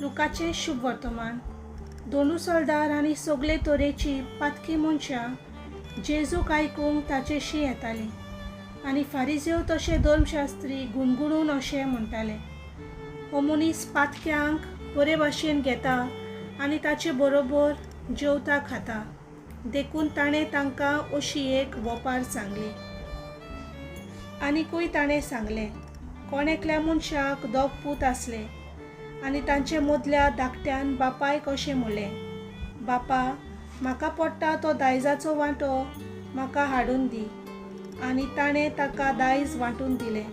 लुकाचे शुभ वर्तमान. दोनू सोल्दार आनी सगळे तरेची पातकी मनशां जेजूक आयकूंक ताचेशी येतालीं आनी फारिजेव तशे धर्मशास्त्री गुणगुणून अशें म्हणटाले, हो मनीस पातक्यांक बरे भाशेन घेता आनी ताचे बरोबर जेवता खाता. देखून ताणें तांकां अशी एक वोपार सांगली. आनीकूय ताणें सांगलें, कोण एकल्या मनशाक दोग पूत आसले आनी तांचे मदल्या धाकट्यान बापायक अशें म्हणलें, बापा, म्हाका पडटा तो दायजाचो वांटो म्हाका हाडून दी. आनी ताणें ताका दायज वांटून दिलें.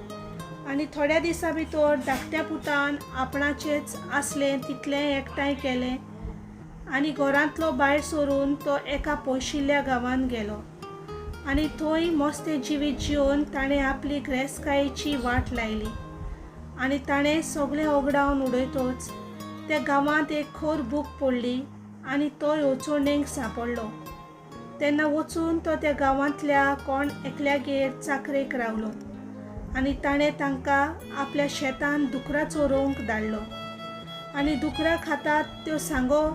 आनी थोड्या दिसां भितर धाकट्या पुतान आपणाचेंच आसलें तितलें एकठांय केलें आनी घरांतलो भायर सरून तो एका पयशिल्ल्या गांवांत गेलो. आनी थंय मस्तें जिवीत जिवन ताणें आपली गिरेस्तकायेची वाट लायली. आनी ताणें सगळें ओगडावन उडयतच त्या गांवांत एक खर बूक पडली आनी तो येवचोणेक सांपडलो. तेन्ना वचून तो त्या गांवांतल्या कोण एकल्यागेर चाकरेक रावलो आनी ताणें तांकां आपल्या शेतान दुकरां चोरोवंक धाडलो. आनी दुकरां खातात त्यो सांगो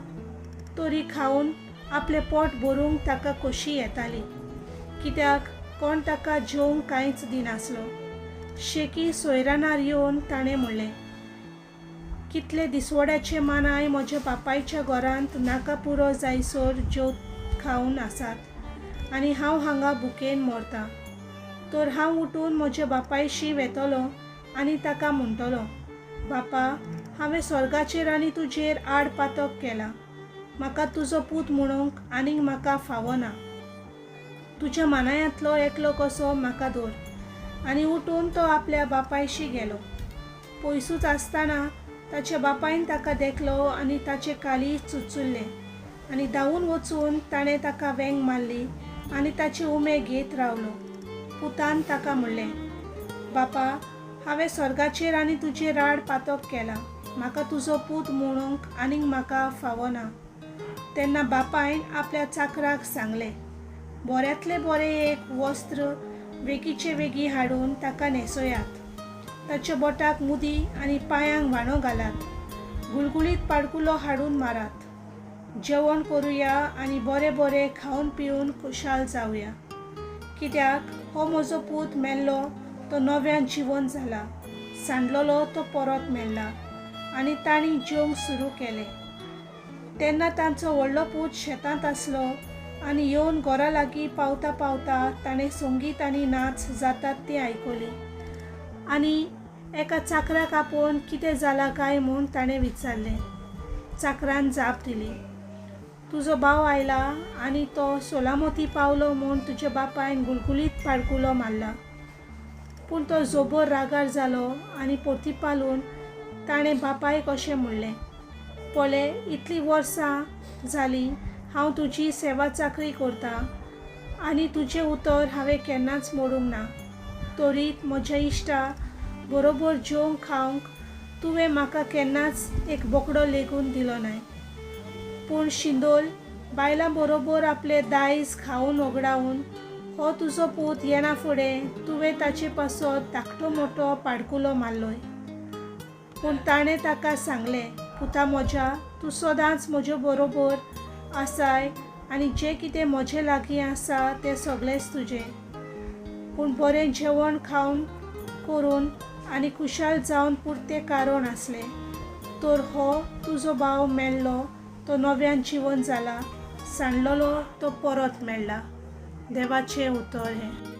तरी खावन आपलें पोट भरूंक ताका खोशी येताली, कित्याक कोण ताका जेवंक कांयच दिनासलो. शेकी सोयरानार येवन ताणें म्हणलें, कितले दिसवड्याचे मानाय म्हज्या बापायच्या घरांत नाका पुरो जायसर जेव खावन आसात आनी हांव हांगा भुकेन मरतां. तर हांव उठून म्हज्या बापायशी वेतलो आनी ताका म्हणटलो, बापा, हांवें स्वर्गाचेर आनी तुजेर आड पातक केला. म्हाका तुजो पूत म्हणूंक आनीक म्हाका फावना. तुज्या मानायांतलो एकलो कसो म्हाका दवर. आनी उठून तो आपल्या बापायशी गेलो. पयसूच आसतना ताच्या बापायन ताका देखलो आनी ताचे काली चुचुल्लें आनी धांवून वचून ताणें ताका वेंग मारली आनी ताचे उमे घेत रावलो. पुतान ताका म्हणलें, बापा, हांवें स्वर्गाचेर आनी तुजेर आड पातक केला. म्हाका तुजो पूत म्हणूंक आनीक म्हाका फावना. तेन्ना बापायन आपल्या चाकराक सांगलें, बऱ्यांतले बरें एक वस्त्र वेगीचे वेगी हाडून ताका न्हेसोयात. ताच्या बोटाक मुदी आनी पांयांक वाणो घालात. गुळगुळीत पाडकुलो हाडून मारात. जेवण करुया आनी बरें बरें खावन पिवन खुशाल जावया. कित्याक हो म्हजो पूत मेल्लो तो नव्यान जिवन जाला, सांडलोलो तो परत मेळ्ळा. आनी तांणी जेवंक सुरू केलें. तेन्ना तांचो व्हडलो पूत शेतांत आसलो आनी येवन घरा लागीं पावता पावता ताणें संगीत आनी नाच जातात ती आयकली. आनी एका चाकराक आपोवन कितें जालां काय म्हूण ताणें विचारलें. चाकरान जाप दिली, तुजो भाव आयला आनी तो सोलामती पावलो म्हूण तुज्या बापायन गुळगुळीत पाडकुलो मारला. पूण तो जोबोर रागार जालो आनी पोरतीपालून ताणें बापायक अशें म्हणलें, पळय, इतलीं वर्सां जालीं हांव तुजी सेवा चाकरी करतां आनी तुजें उतर हांवें केन्नाच मोडूंक ना. तरीत म्हज्या इश्टा बरोबर जेवंक खावंक तुवें म्हाका केन्नाच एक बोकडो लेगून दिलो नाय. पूण शिंदोल बायलां बरोबर आपलें दायज खावन ओगडावन हो तुजो पूत येना फुडें तुवें ताचे पासत धाकटो मोठो पाडकुलो मारलोय. पूण ताणें ताका सांगलें, पुता म्हज्या, तूं सदांच म्हज्या बरोबर आसाय आनी जें कितें म्हजे लागीं आसा तें सगळेंच तुजें. पूण बरें जेवण खावन करून आनी खुशाल जावन पुरतें कारण आसलें. तर हो तुजो भाव मेल्लो तो नव्यान जिवन जाला, सांडलोलो तो परत मेळ्ळा. देवाचें उतर हें.